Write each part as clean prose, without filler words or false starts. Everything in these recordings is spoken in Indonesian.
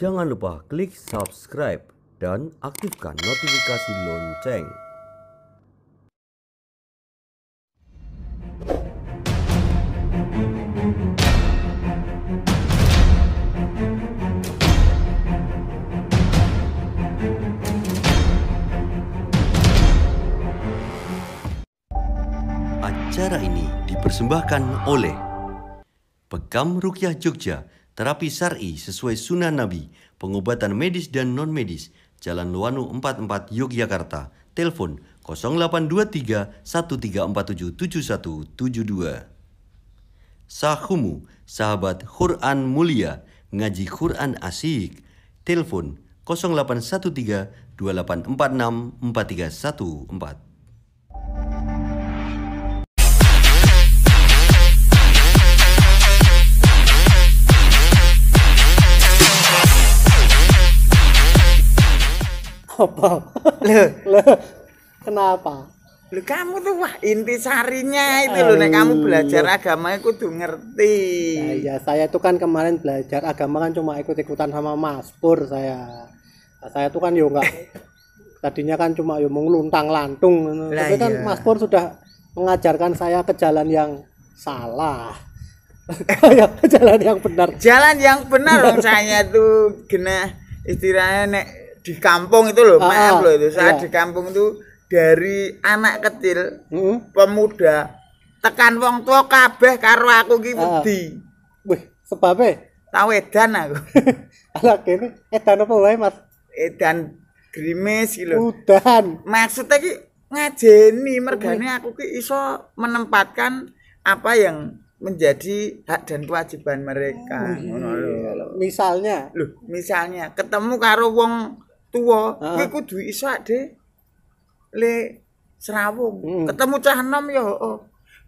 Jangan lupa klik subscribe dan aktifkan notifikasi lonceng. Acara ini dipersembahkan oleh Pekam Rukyah Jogja, terapi syar'i sesuai sunnah Nabi, pengobatan medis dan non-medis, Jalan Luwanu 44 Yogyakarta, telepon 0823 1347 7172. Sahumu, sahabat Quran mulia, ngaji Quran asik, telepon 0813 2846 4314. Apa? Loh, Kenapa? kamu tuh wah intisarinya itu loh, nek kamu belajar agama kudu ngerti. Ya, saya itu kan kemarin belajar agama kan cuma ikut-ikutan sama Mas Pur saya. Saya tuh kan yo enggak tadinya kan cuma yo ngeluntang lantung. Tapi kan iya. Mas Pur sudah mengajarkan saya ke jalan yang salah. Ya, ke jalan yang benar. Jalan yang benar dong saya tuh kena istilahnya nek di kampung itu loh, maaf loh itu saat iya. di kampung itu dari anak kecil, pemuda, tekan wong tua kabeh karo aku ki wedi. Wih, sebabnya Tau edan aku. ala kene edan apa wae Mas? Edan grimis gitu loh. Udan. Maksudnya ki ngajeni mergane aku ki iso menempatkan apa yang menjadi hak dan kewajiban mereka. Ngono lho. Misalnya, Loh, misalnya ketemu karo wong tua, kuwi kudu iso ade le serawung. Ketemu cah enom ya,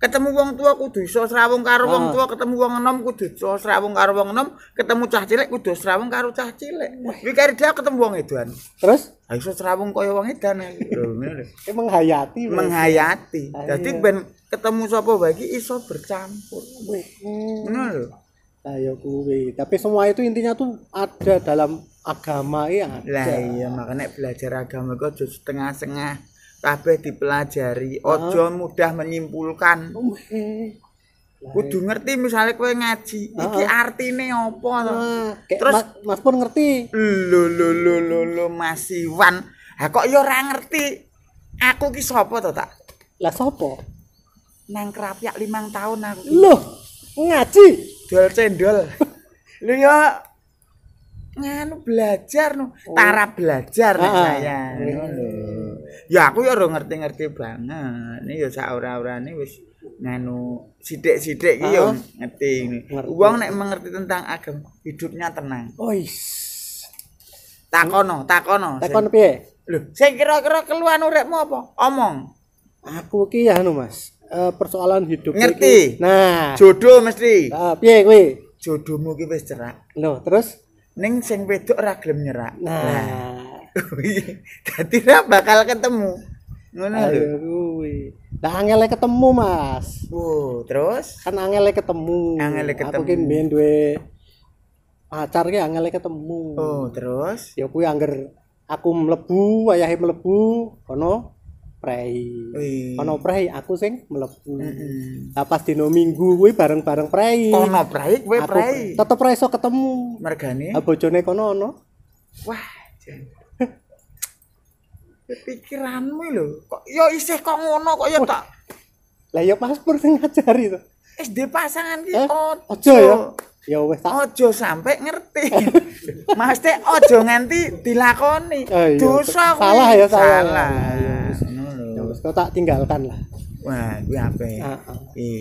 ketemu wong tua kudu iso serawung karo wong tua, ketemu wong enom kudu iso serawung karo wong enom, ketemu cah cilik kudu serawung karo cah cilik. Kuwi kare dia ketemu wong edan. terus Ha iso serawung kaya wong edan iki. Lho, ngene lho. menghayati. Menghayati. Dadi ben ketemu sapa wae iki iso bercampur. Ngono lho. Ayo kuwi. Tapi semua itu intinya tuh ada dalam agama ya. Lah iya makanya belajar agama kok aja setengah-setengah kabeh dipelajari, ojo mudah menyimpulkan. Kudu ngerti misalnya kowe ngaji, iki artine apa to? Terus Mas pun ngerti. Lho Mas Iwan. Ha kok ya ora ngerti. Aku ki sapa to tak? Lah sopo? Nang Krapyak 5 tahun aku. Loh, ngaji. Dol cendol. Lho ya nganu belajar no, taraf belajar nek saya. Ya aku ya ora ngerti-ngerti banget. Ini ya sak ora-orane wis nganu sithik-sithik iki ya ngerti. Wong nek mengerti tentang agama, hidupnya tenang. Ois. Takono. Takon piye? Lho, sing kira-kira keluhan uripmu apa? Omong. Aku ki anu Mas, persoalan hidup Ngerti? iki. Nah, Jodoh mesti. piye kuwi? Jodohmu ki wis cerak. Loh, terus Ning sing wedok ora gelem nyerak. nah, Dadi ra bakal ketemu. Ngono lho. ayo kuwi. Lah angele ketemu Mas. Terus Kan angele ketemu. Angele ketemu. Aku ki mbiyen duwe pacar ki angele ketemu. Terus Ya kuwi angger aku mlebu, ayahe mlebu, kono prei. Kono prei aku sing mlebu. Lah pas dino Minggu kuwi bareng-bareng prei. kono prei kowe Aku prei. tetep ra iso ketemu. Mergane. Bojone kono ono. Wah. Pikiranmu lho, kok ya isih kok ngono kok ya tak Lah ya Mas Pur sing ngajari to. SD pasangan ki Ojo ya. Ya wis tak ojo sampai ngerti. Maksudnya ojo nganti dilakoni. Dosa kuwi. Salah ya salah. Ya wis kok tak tinggalkan lah. Wah, kuwi apik. Heeh.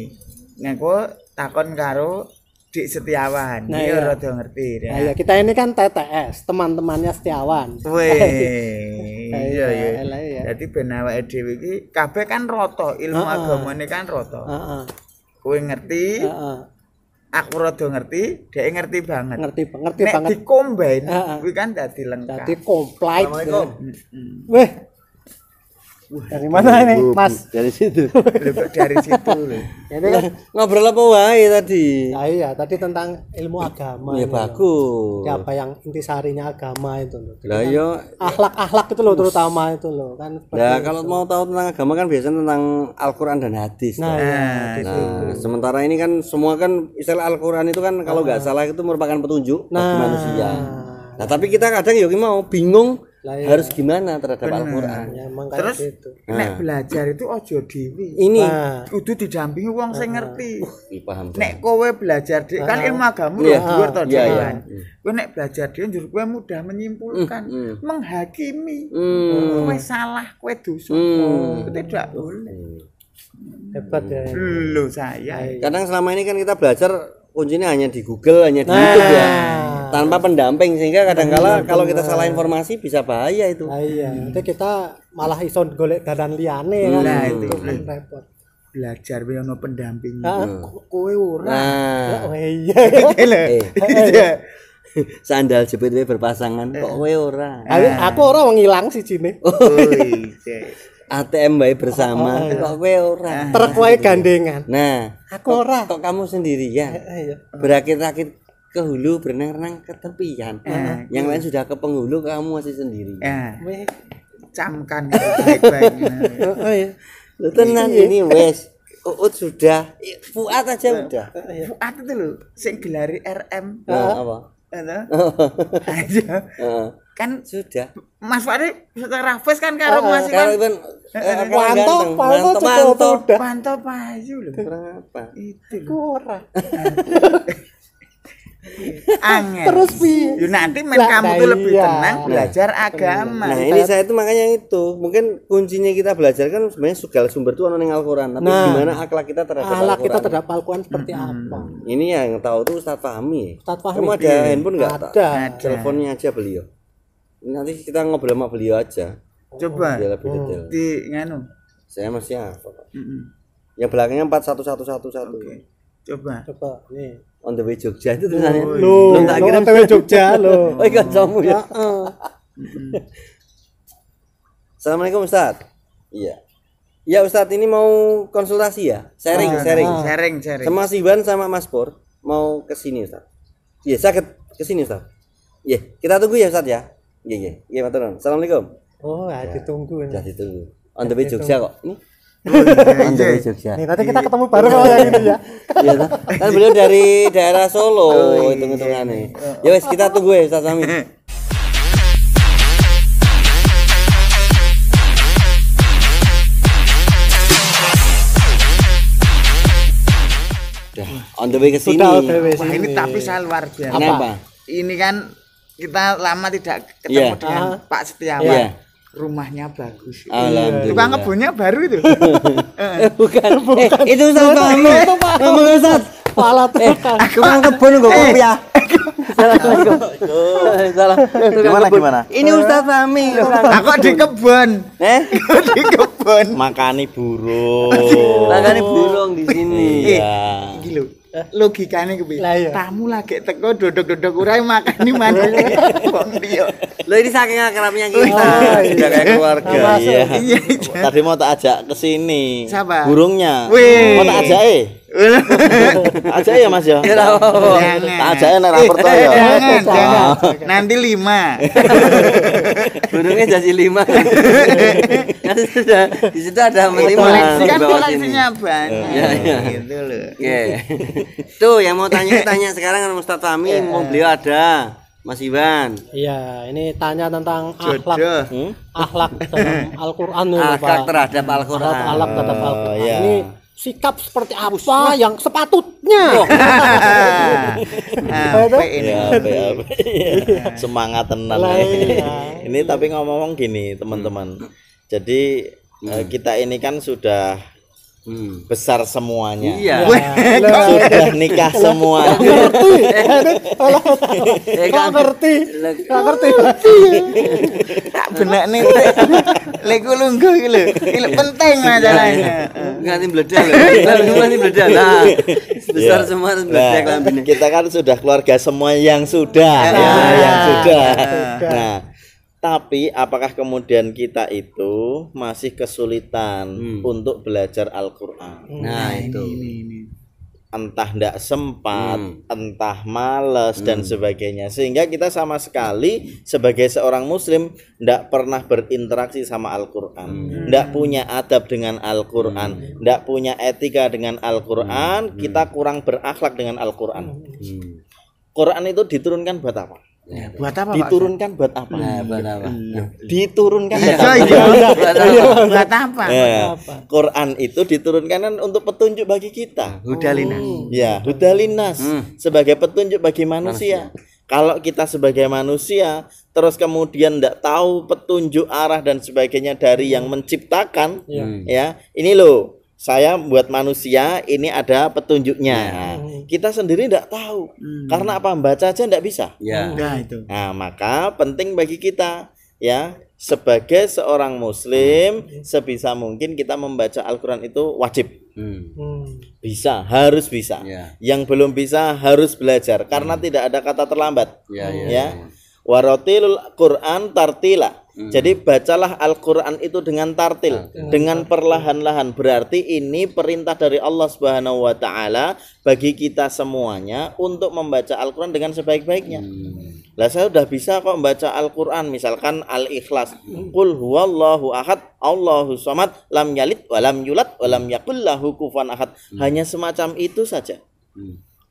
Nek kok takon karo Dik Setiawan, Nah, dia iya. rada ngerti ya. Nah, ya kita ini kan TTS, teman-temannya Setiawan. Weh. Iya ya. iya. Dadi ben awake dhewe iki kabeh kan rata, ilmu agamane kan rata. Heeh. Kowe ngerti, Heeh. aku rada ngerti, dhek ngerti banget. Ngerti banget Nek dikombain, kuwi kan dadi lengkap. Dadi komplit. Assalamualaikum. Weh. Dari mana ini, Mas? Dari situ. Lho, kok dari situ lho. Ini kan Ngobrol apa wae tadi? nah, iya, tadi tentang ilmu agama. Ya ini loh. bagus. Jadi apa yang intisarinya agama itu loh. Jadi Lah kan yo akhlak-akhlak itu loh terutama itu loh kan. seperti ya itu. kalau mau tahu tentang agama kan biasanya tentang Al-Qur'an dan hadis. Nah, toh. ya, di situ. Nah, sementara ini kan semua kan istilah Al-Qur'an itu kan kalau nggak salah itu merupakan petunjuk bagi manusia. Nah, tapi kita kadang yo mau bingung Lah, iya. harus gimana terhadap Al-Qur'an. Ya, emang Terus kayak gitu. nek belajar itu ojo dhewe. Ini Nah, Kudu didampingi wong sing ngerti. paham. Nek kowe belajar dhewe kan ilmu agama Iya. lho dhuwur to Iya, iya. kan. Kowe nek belajar dhewe njur kowe mudah menyimpulkan, menghakimi. Kowe salah, kowe dosa. Itu tidak boleh. hebat ya. Lho saya. Kadang selama ini kan kita belajar kuncinya hanya di Google, hanya di YouTube ya. Tanpa pendamping sehingga kadang-kala kalau kita salah informasi bisa bahaya itu. Nah, iya, nanti kita malah iso golek dadan liyane kan. Nah, itu. kan repot. Belajar wae ono pendamping. Heeh. Kowe ora. Nah, Oh iya. sandal jepit berpasangan kok kowe ora. Aku ora wong ilang sijine. Oh iya. ATM bae bersama kok kowe ora. Truk wae gandengan. Nah, Aku ora. kok kamu sendirian? Iya. Berakit-rakit ke hulu berenang-renang ke tepian. Yang lain sudah ke penghulu kamu masih sendiri. Weh, camkan baik-baik. Oh iya. Lu tenan ini wes. Uut sudah, Fuad aja udah. Fuad itu lho sing gelari RM. Nah, apa? Aja. Kan Sudah. Mas Fuad secara face kan karo Mas Kalau kan kan Panto udah. pantau payu lho. Berapa? Itu lho. Aku ora. Angel. Terus piye? Yo nanti men Lah, kamu nah tuh lebih iya. tenang belajar agama. Nah, ini saya itu makanya itu. Mungkin kuncinya kita belajar kan sebenarnya segala sumber itu ono ning Al-Qur'an, tapi gimana akhlak kita terhadap Akhlak Al-Qur'an. kita terhadap Al-Quran seperti apa? Ini yang tahu tuh Ustaz Fahmi. Ustaz Fahmi. Kamu ada handphone enggak? Ada. Teleponnya aja beliau. Nanti kita ngobrol sama beliau aja. Coba Dia lebih detail. di nganu. Saya masih hafal. Heeh. Yang belakangnya 41111. Coba. Coba nih. On the way Jogja itu tulisannya. Lo, Belum tak kirim. OTW Jogja lo. Oh, iya kamu ya. Heeh. Assalamualaikum Ustaz. Iya. Ya Ustaz, ini mau konsultasi ya? Sharing. Sharing. Sama Mas Iwan sama Mas Pur mau ke sini Ustaz. Iya, saya ke sini Ustaz. Iya, kita tunggu ya Ustaz ya. Iya. Iya, matur nuwun. Assalamualaikum. Oh, ya ditunggu Sudah ini. ditunggu. On the way Jogja kok. Ini. Oh, iya, On the way Jogja. Nih, nanti kita ketemu bareng kalau yang ini ya. Iya toh? Kan beliau dari daerah Solo, hitung-hitungannya. Ya wes kita tunggu ya Ustaz Fahmi. Udah, on the way ke sini. Sudah OTW Wah, ini sini. tapi saya luar biasa. Kenapa? Ini kan kita lama tidak ketemu Iya. dengan Pak Setiawan. Iya. Rumahnya bagus. Alhamdulillah. Tukang kebunnya baru itu. Bukan. Itu Ustaz Fahmi. Ngomong Ustaz. Pala tukang. Tukang kebun kok kopiah. Assalamualaikum. Salah. Gimana? Ini Ustaz Fahmi. Aku di kebun. Di kebun. Makani burung. Makanya burung di sini. Iya. Iki lho. Logikane kepiye? Lah, iya. Tamu lagi teko dodok-dodok urae makani mana. Wong liya. Lo ini saking akrabnya kita. iya. Sudah kayak keluarga. Iya. Iya. Tadi mau tak ajak ke sini. Siapa? Burungnya. Wih. Mau tak ajak Ajak ya Mas ya. Jangan. Tak ajak nek ra percaya. Jangan. Nanti 5. Burungnya jadi 5. Nanti sudah di situ ada Koleksi meliman di kan bawah sini. koleksinya banyak. Iya, iya. Gitu loh. Oke. Tuh yang mau tanya sekarang kan Ustaz Fahmi, mau beliau ada. Mas Iwan. Iya, ini tanya tentang akhlak. Jodoh. Akhlak dalam Al-Quran nih, Akhlak Pak. terhadap Al-Qur'an. Akhlak terhadap Al-Quran. iya. Ini sikap seperti apa yang sepatutnya? Apa ini? Ya, apa. Semangat tenan. Lah, iya. Ini tapi ngomong gini, teman-teman. Jadi kita ini kan sudah besar semuanya. Iya. Sudah nikah semua. Gak ngerti. Gak ngerti. Tak benak nih. Lego lungguh iki lho. Iki penting masalahnya. Ganti bledal lho. Ganti bledal. Nah, besar Iya. semua harus Nah, bledal lambene. kita kan sudah keluarga semua yang sudah, ya, yang sudah. Nah, Tapi apakah kemudian kita itu masih kesulitan untuk belajar Al-Qur'an? Nah, itu. Ini. Entah ndak sempat, entah males dan sebagainya, sehingga kita sama sekali sebagai seorang muslim ndak pernah berinteraksi sama Al-Qur'an, ndak punya adab dengan Al-Qur'an, ndak punya etika dengan Al-Qur'an, kita kurang berakhlak dengan Al-Qur'an. Quran itu diturunkan buat apa? Buat apa, Pak? Diturunkan buat apa? Nah, buat apa? Diturunkan buat Iya, apa? iya. Buat apa? Ya, Quran itu diturunkan kan untuk petunjuk bagi kita. Hudalinas. Ya, hudalinas sebagai petunjuk bagi manusia. Kalau kita sebagai manusia terus kemudian tidak tahu petunjuk arah dan sebagainya dari yang menciptakan, ya, ini loh. Saya buat manusia ini ada petunjuknya. Nah, kita sendiri tidak tahu. Karena apa? Baca aja tidak bisa. Ya. Nah, itu. Nah, maka penting bagi kita ya sebagai seorang muslim sebisa mungkin kita membaca Al-Qur'an itu wajib. Bisa, harus bisa. Ya. Yang belum bisa harus belajar karena tidak ada kata terlambat. Ya. Waratilul Quran tartila. Jadi bacalah Al-Qur'an itu dengan tartil, dengan perlahan-lahan. Berarti ini perintah dari Allah Subhanahu wa taala bagi kita semuanya untuk membaca Al-Qur'an dengan sebaik-baiknya. Lah saya udah bisa kok membaca Al-Qur'an, misalkan Al-Ikhlas. Qul huwallahu ahad, Allahus samad, lam yalid wa lam yulad wa lam yakul lahu kufuwan ahad. Hanya semacam itu saja.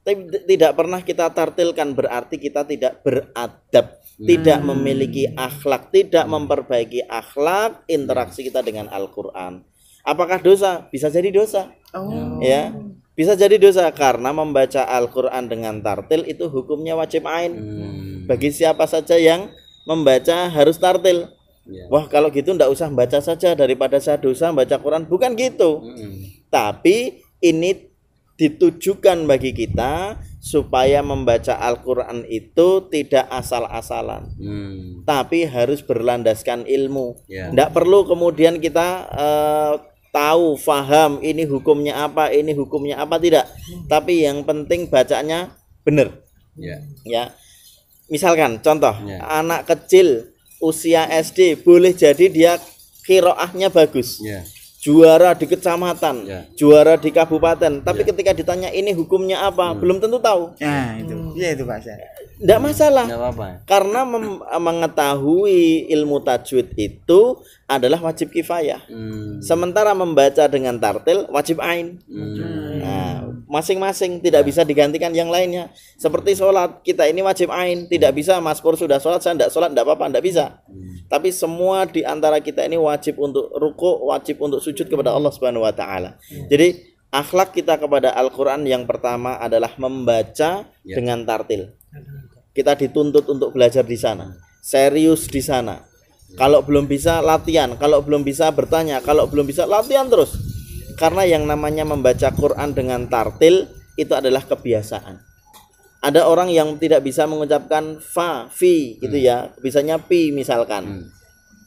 Tapi tidak pernah kita tartilkan, berarti kita tidak beradab, tidak memiliki akhlak, tidak memperbaiki akhlak interaksi kita dengan Al-Qur'an. Apakah dosa? Bisa jadi dosa. Ya. Bisa jadi dosa karena membaca Al-Qur'an dengan tartil itu hukumnya wajib ain. Bagi siapa saja yang membaca harus tartil. Wah, kalau gitu ndak usah baca saja daripada saya dosa baca Quran. Bukan gitu. Tapi ini ditujukan bagi kita supaya membaca Al-Qur'an itu tidak asal-asalan, tapi harus berlandaskan ilmu. Tidak perlu kemudian kita tahu, faham ini hukumnya apa, tidak. Tapi yang penting bacanya benar. Ya, misalkan contoh anak kecil usia SD boleh jadi dia qiraahnya bagus. Juara di kecamatan, juara di kabupaten, tapi ketika ditanya ini hukumnya apa, belum tentu tahu. Nah, itu. Iya itu, Pak. Tidak masalah. Nggak apa-apa. Karena mengetahui ilmu tajwid itu adalah wajib kifayah. Sementara membaca dengan tartil wajib ain. Nah, masing-masing tidak bisa digantikan yang lainnya. Seperti sholat, kita ini wajib ain, tidak bisa Mas Pur sudah sholat, saya tidak sholat, tidak apa-apa, tidak bisa. Tapi semua di antara kita ini wajib untuk ruku', wajib untuk sujud kepada Allah Subhanahu wa taala. Jadi akhlak kita kepada Al-Qur'an yang pertama adalah membaca dengan tartil. Kita dituntut untuk belajar di sana, serius di sana. Kalau belum bisa latihan, kalau belum bisa bertanya, kalau belum bisa latihan terus. Karena yang namanya membaca Quran dengan tartil itu adalah kebiasaan. Ada orang yang tidak bisa mengucapkan fa, fi gitu ya, bisanya pi misalkan.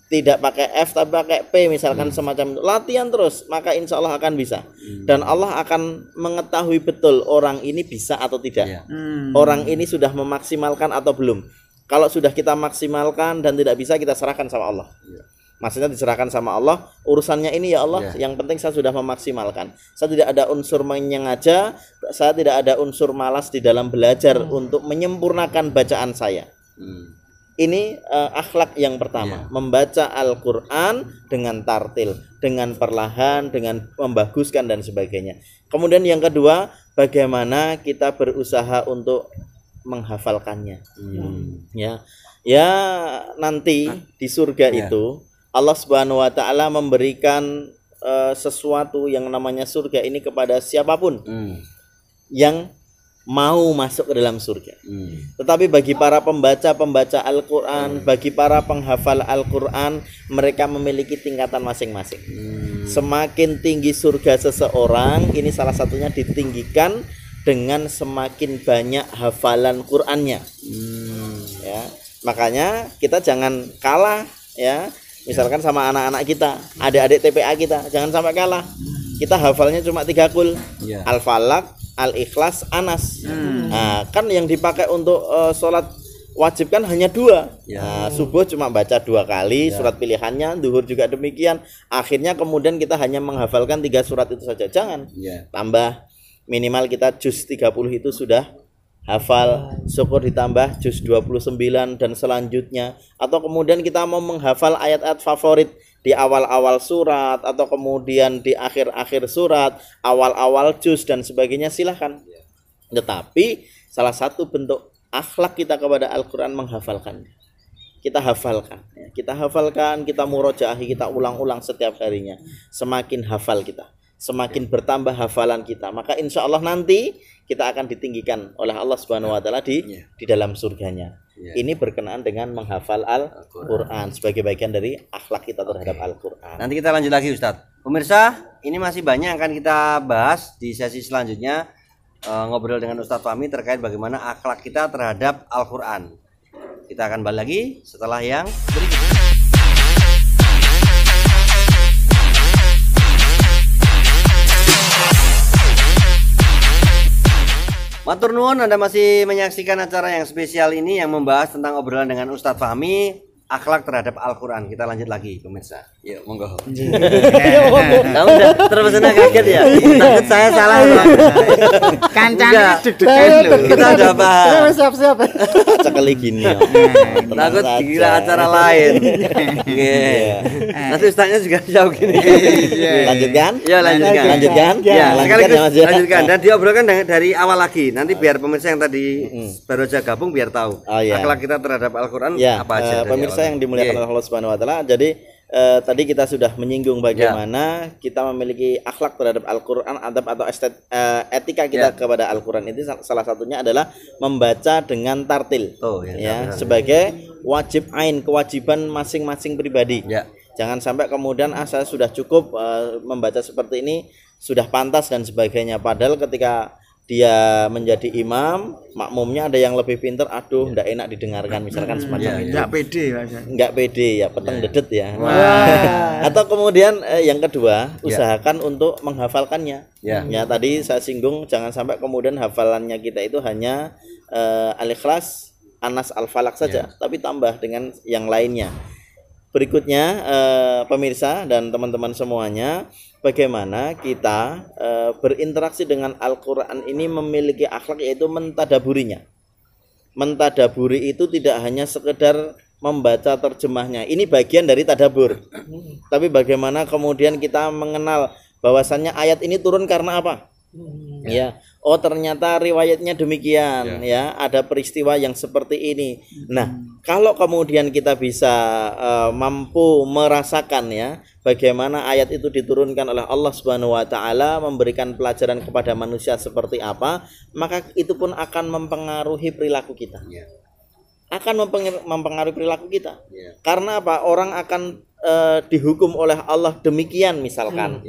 Tidak pakai F tapi pakai P misalkan, semacam itu. Latihan terus, maka insya Allah akan bisa. Dan Allah akan mengetahui betul orang ini bisa atau tidak. Orang ini sudah memaksimalkan atau belum. Kalau sudah kita maksimalkan dan tidak bisa, kita serahkan sama Allah. Maksudnya diserahkan sama Allah, urusannya ini ya Allah, yang penting saya sudah memaksimalkan. Saya tidak ada unsur menyengaja, saya tidak ada unsur malas di dalam belajar untuk menyempurnakan bacaan saya. Ini akhlak yang pertama, membaca Al-Qur'an dengan tartil, dengan perlahan, dengan membaguskan dan sebagainya. Kemudian yang kedua, bagaimana kita berusaha untuk menghafalkannya. Ya, nanti di surga itu Allah Subhanahu wa taala memberikan sesuatu yang namanya surga ini kepada siapapun yang mau masuk ke dalam surga. Tetapi bagi para pembaca Al-Qur'an, bagi para penghafal Al-Qur'an, mereka memiliki tingkatan masing-masing. Semakin tinggi surga seseorang, ini salah satunya ditinggikan dengan semakin banyak hafalan Qur'annya. Ya, makanya kita jangan kalah ya. Misalkan sama anak-anak kita, adik-adik TPA kita, jangan sampai kalah. Kita hafalnya cuma 3 kul. Al-Falaq, Al-Ikhlas, Anas. Nah, kan yang dipakai untuk sholat wajibkan hanya 2. Ya. Nah, subuh cuma baca 2 kali surat pilihannya, zuhur juga demikian. Akhirnya kemudian kita hanya menghafalkan 3 surat itu saja. Jangan. Ya. Tambah minimal kita juz 30 itu sudah hafal, syukur ditambah juz 29 dan selanjutnya. Atau kemudian kita mau menghafal ayat-ayat favorit di awal-awal surat atau kemudian di akhir-akhir surat, awal-awal juz dan sebagainya, silahkan. Tetapi salah satu bentuk akhlak kita kepada Al-Quran menghafalkan. Kita hafalkan, kita murojaahi, kita ulang-ulang setiap harinya. Semakin hafal kita, semakin bertambah hafalan kita, maka insya Allah nanti kita akan ditinggikan oleh Allah Subhanahu Wa Taala di dalam surganya. Ini berkenaan dengan menghafal Al-Quran sebagai bagian dari akhlak kita terhadap Al-Quran. Nanti kita lanjut lagi Ustadz. Pemirsa, ini masih banyak yang akan kita bahas di sesi selanjutnya, ngobrol dengan Ustadz Fahmi terkait bagaimana akhlak kita terhadap Al-Quran. Kita akan balik lagi setelah yang berikut. Matur nuwun, Anda masih menyaksikan acara yang spesial ini yang membahas tentang obrolan dengan Ustadz Fahmi, akhlak terhadap Al-Quran. Kita lanjut lagi pemirsa. Yuk monggo. Kamu udah terpesona kaget ya? Takut saya salah. Kancane deg-degan loh. Kita udah paham. Siap-siap. Sekali gini. Takut dikira acara lain. Nanti ustaznya juga jauh gini. Lanjutkan? Ya lanjutkan. Lanjutkan? Ya, Lanjutkan ya, Mas, ya. lanjutkan. Dan diobrolkan dari awal lagi. Nanti biar pemirsa yang tadi baru aja gabung biar tahu akhlak kita terhadap Al-Quran apa aja. Pemirsa yang dimuliakan oleh Allah Subhanahu Wa Taala. Jadi tadi kita sudah menyinggung bagaimana kita memiliki akhlak terhadap Al-Quran, adab atau etika kita kepada Al-Quran. Itu salah satunya adalah membaca dengan tartil. Sebagai wajib ain, kewajiban masing-masing pribadi. Jangan sampai kemudian saya sudah cukup membaca seperti ini, sudah pantas dan sebagainya. Padahal ketika dia menjadi imam, makmumnya ada yang lebih pinter, aduh ndak enak didengarkan, misalkan semacam itu. Enggak pede Mas. Enggak pede ya, peteng dedet ya. Atau kemudian yang kedua, usahakan untuk menghafalkannya. Ya tadi saya singgung, jangan sampai kemudian hafalannya kita itu hanya Al-Ikhlas, Anas, Al-Falaq saja, tapi tambah dengan yang lainnya. Berikutnya pemirsa dan teman-teman semuanya, bagaimana kita berinteraksi dengan Al-Quran ini memiliki akhlak, yaitu mentadaburinya. Mentadaburi itu tidak hanya sekedar membaca terjemahnya, ini bagian dari tadabur. Tapi bagaimana kemudian kita mengenal bahwasannya ayat ini turun karena apa? Ya, oh ternyata riwayatnya demikian, ya ada peristiwa yang seperti ini. Nah, kalau kemudian kita bisa mampu merasakan ya bagaimana ayat itu diturunkan oleh Allah Subhanahu Wa Taala, memberikan pelajaran kepada manusia seperti apa, maka itu pun akan mempengaruhi perilaku kita. Akan mempengaruhi perilaku kita. Karena apa? Orang akan dihukum oleh Allah demikian misalkan.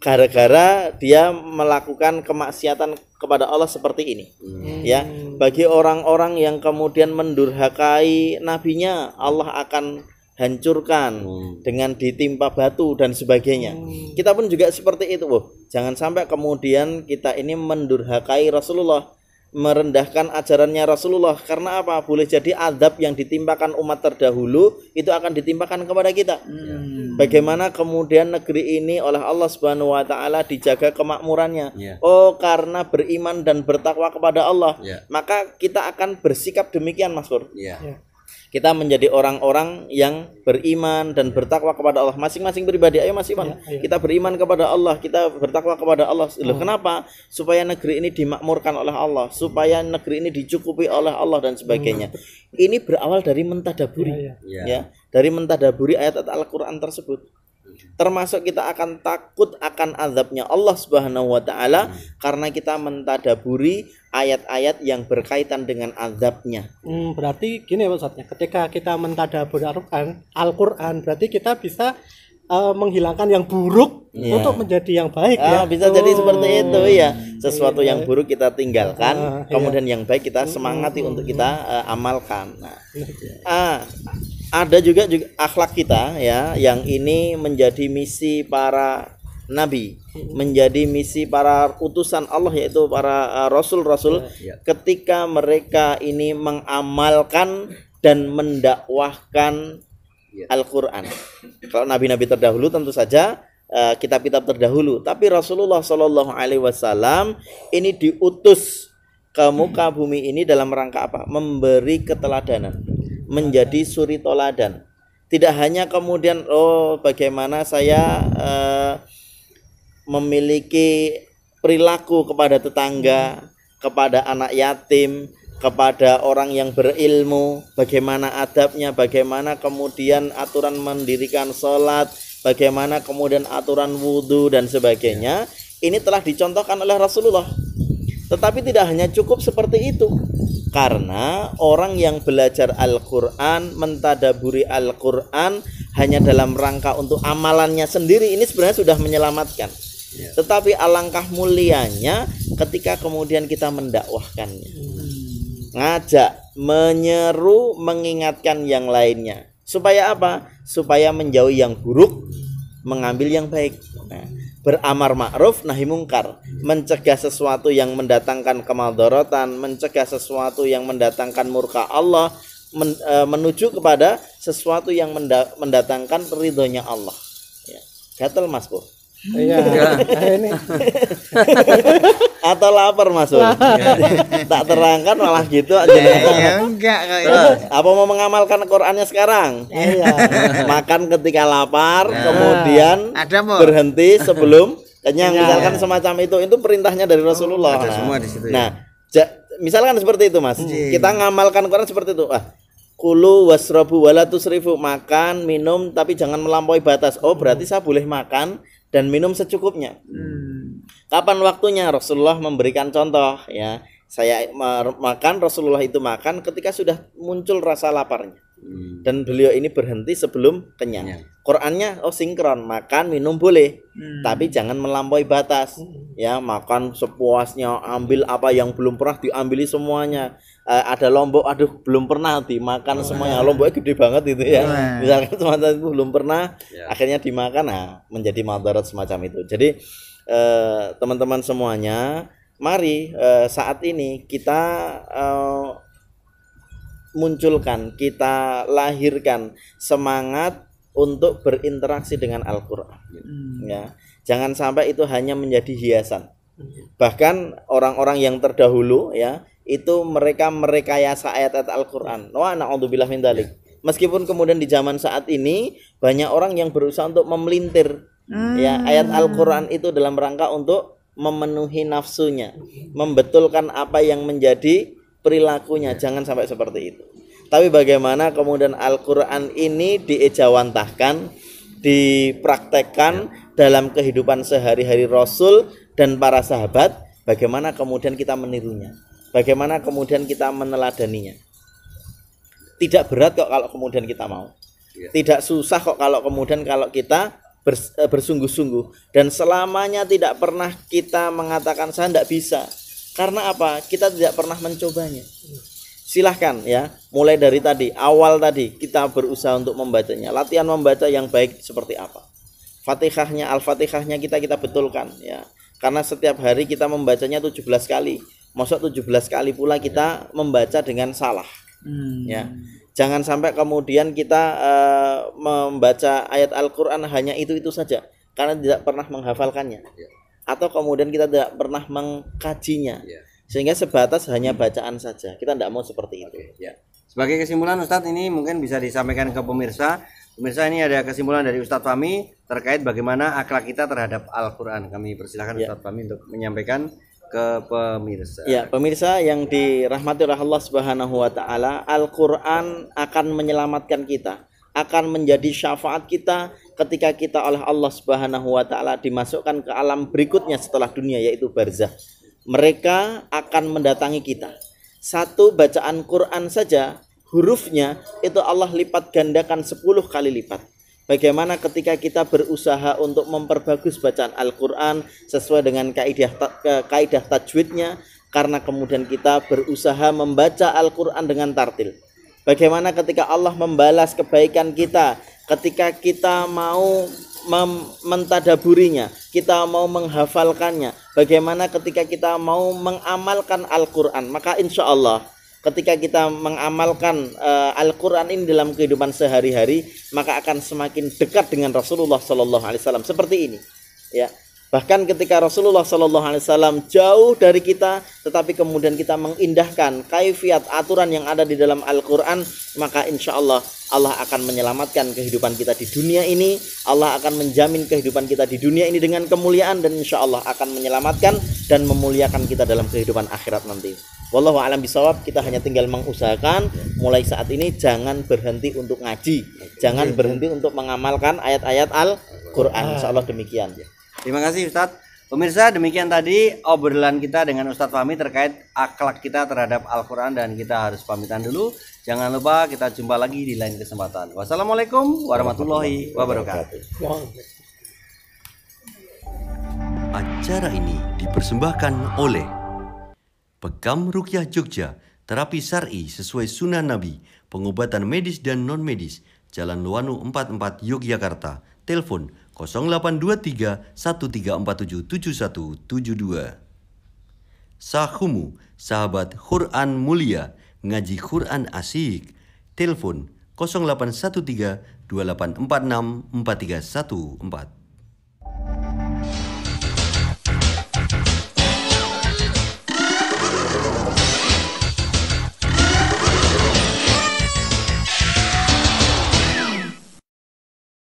Gara-gara dia melakukan kemaksiatan kepada Allah seperti ini. Ya, bagi orang-orang yang kemudian mendurhakai nabinya, Allah akan hancurkan dengan ditimpa batu dan sebagainya. Kita pun juga seperti itu, jangan sampai kemudian kita ini mendurhakai Rasulullah, merendahkan ajarannya Rasulullah. Karena apa? Boleh jadi azab yang ditimpakan umat terdahulu itu akan ditimpakan kepada kita. Bagaimana kemudian negeri ini oleh Allah Subhanahu Wa Taala dijaga kemakmurannya. Oh, karena beriman dan bertakwa kepada Allah, maka kita akan bersikap demikian, Mas Pur. Kita menjadi orang-orang yang beriman dan bertakwa kepada Allah. Masing-masing pribadi, ayo Mas Iman, kita beriman kepada Allah, kita bertakwa kepada Allah. Loh, kenapa? Supaya negeri ini dimakmurkan oleh Allah, supaya negeri ini dicukupi oleh Allah dan sebagainya. Ini berawal dari mentadaburi, ya, dari mentadaburi ayat-ayat Al-Quran tersebut. Termasuk kita akan takut akan azabnya Allah Subhanahu Wa Taala karena kita mentadaburi ayat-ayat yang berkaitan dengan azabnya. Berarti gini maksudnya, ketika kita mentadaburi Al-Quran, berarti kita bisa menghilangkan yang buruk untuk menjadi yang baik. Bisa jadi seperti itu ya. Sesuatu yang buruk kita tinggalkan, kemudian yang baik kita semangati untuk kita amalkan. Ada juga akhlak kita ya, yang ini menjadi misi para nabi, menjadi misi para utusan Allah, yaitu para rasul-rasul, ketika mereka ini mengamalkan dan mendakwahkan Al-Qur'an. Kalau nabi-nabi terdahulu tentu saja kitab-kitab terdahulu, tapi Rasulullah Shallallahu Alaihi Wasallam ini diutus ke muka bumi ini dalam rangka apa? Memberi keteladanan, menjadi suri toladan. Tidak hanya kemudian bagaimana saya memiliki perilaku kepada tetangga, kepada anak yatim, kepada orang yang berilmu, bagaimana adabnya, bagaimana kemudian aturan mendirikan sholat, bagaimana kemudian aturan wudhu dan sebagainya. Ini telah dicontohkan oleh Rasulullah. Tetapi tidak hanya cukup seperti itu, karena orang yang belajar Al-Quran, mentadaburi Al-Quran hanya dalam rangka untuk amalannya sendiri, ini sebenarnya sudah menyelamatkan. Tetapi alangkah mulianya ketika kemudian kita mendakwahkannya, ngajak, menyeru, mengingatkan yang lainnya. Supaya apa? Supaya menjauhi yang buruk, mengambil yang baik. Beramar ma'ruf nahi mungkar, mencegah sesuatu yang mendatangkan kemadharatan, mencegah sesuatu yang mendatangkan murka Allah, menuju kepada sesuatu yang mendatangkan ridhonya Allah. Gatel Mas Pur. Iya. Ini. Atau lapar Mas Pur. Tak terangkan malah gitu aja. Ya enggak kayak. Apa mau mengamalkan Qur'annya sekarang? Iya. Makan ketika lapar, kemudian Ada mau. berhenti sebelum kenyang, misalkan semacam itu perintahnya dari Rasulullah. Ada semua di situ, Misalkan seperti itu Mas. Kita ngamalkan Quran seperti itu. Kulu wasrabu wala tusrifu, makan, minum tapi jangan melampaui batas. Oh, berarti saya boleh makan dan minum secukupnya. Kapan waktunya? Rasulullah memberikan contoh, ya. Saya makan, Rasulullah itu makan ketika sudah muncul rasa laparnya. Dan beliau ini berhenti sebelum kenyang. Qurannya sinkron, makan minum boleh, tapi jangan melampaui batas. Ya, makan sepuasnya, ambil apa yang belum pernah diambili semuanya. Ada lombok, aduh belum pernah dimakan semuanya. Lomboknya gede banget itu ya. Misalkan semacam itu belum pernah, akhirnya dimakan, menjadi madarat semacam itu. Jadi teman-teman semuanya, mari saat ini kita munculkan, kita lahirkan semangat untuk berinteraksi dengan Al-Qur'an. Ya. Jangan sampai itu hanya menjadi hiasan. Bahkan orang-orang yang terdahulu, ya, itu mereka merekayasa ayat-ayat Al-Qur'an. Wa na'udzubillah min dzalik. Meskipun kemudian di zaman saat ini banyak orang yang berusaha untuk memelintir ya ayat Al-Qur'an itu dalam rangka untuk memenuhi nafsunya, membetulkan apa yang menjadi perilakunya. Jangan sampai seperti itu. Tapi bagaimana kemudian Al-Qur'an ini diejawantahkan, dipraktekkan dalam kehidupan sehari-hari Rasul dan para sahabat, bagaimana kemudian kita menirunya, bagaimana kemudian kita meneladaninya. Tidak berat kok kalau kemudian kita mau, tidak susah kok kalau kemudian kita bersungguh-sungguh, dan selamanya tidak pernah kita mengatakan saya tidak bisa. Karena apa? Kita tidak pernah mencobanya. Silahkan ya, mulai dari tadi, awal tadi kita berusaha untuk membacanya. Latihan membaca yang baik seperti apa? Fatihahnya, Al-Fatihahnya kita betulkan ya. Karena setiap hari kita membacanya 17 kali. Maksud 17 kali pula kita membaca dengan salah. Ya. Jangan sampai kemudian kita membaca ayat Al-Qur'an hanya itu saja karena tidak pernah menghafalkannya. Atau kemudian kita tidak pernah mengkajinya, sehingga sebatas hanya bacaan saja. Kita tidak mau seperti itu. Sebagai kesimpulan Ustadz, ini mungkin bisa disampaikan ke pemirsa. Pemirsa, ini ada kesimpulan dari Ustadz Fahmi terkait bagaimana akhlak kita terhadap Al-Quran. Kami persilahkan Ustadz Fahmi untuk menyampaikan ke pemirsa. Ya, pemirsa yang dirahmati oleh Allah Subhanahu wa taala, Al-Qur'an akan menyelamatkan kita, akan menjadi syafaat kita ketika kita oleh Allah Subhanahu wa taala dimasukkan ke alam berikutnya setelah dunia, yaitu barzakh. Mereka akan mendatangi kita. Satu bacaan Quran saja, hurufnya itu Allah lipat gandakan 10 kali lipat. Bagaimana ketika kita berusaha untuk memperbagus bacaan Al-Quran sesuai dengan kaidah tajwidnya, karena kemudian kita berusaha membaca Al-Quran dengan tartil. Bagaimana ketika Allah membalas kebaikan kita ketika kita mau mentadaburinya, kita mau menghafalkannya, bagaimana ketika kita mau mengamalkan Al-Quran, maka insya Allah ketika kita mengamalkan Al-Quran ini dalam kehidupan sehari-hari, maka akan semakin dekat dengan Rasulullah SAW. Seperti ini, ya. Bahkan ketika Rasulullah SAW jauh dari kita, tetapi kemudian kita mengindahkan kaifiat aturan yang ada di dalam Al-Quran, maka insya Allah Allah akan menyelamatkan kehidupan kita di dunia ini. Allah akan menjamin kehidupan kita di dunia ini dengan kemuliaan, dan insya Allah akan menyelamatkan dan memuliakan kita dalam kehidupan akhirat nanti. Wallahu a'lam bishawab. Kita hanya tinggal mengusahakan mulai saat ini jangan berhenti untuk ngaji, jangan berhenti untuk mengamalkan ayat-ayat Al-Quran. Insya Allah demikian. Terima kasih Ustadz. Pemirsa, demikian tadi obrolan kita dengan Ustadz Fahmi terkait akhlak kita terhadap Al-Quran, dan kita harus pamitan dulu. Jangan lupa kita jumpa lagi di lain kesempatan. Wassalamualaikum warahmatullahi wabarakatuh. Acara ini dipersembahkan oleh Pekam Rukyah Jogja, terapi syar'i sesuai sunnah Nabi, pengobatan medis dan non-medis, Jalan Luwanu 44 Yogyakarta. Telepon 0823 1347 7172. Sahumu, sahabat Quran mulia, ngaji Quran asik. Telepon 0813 2846 4314.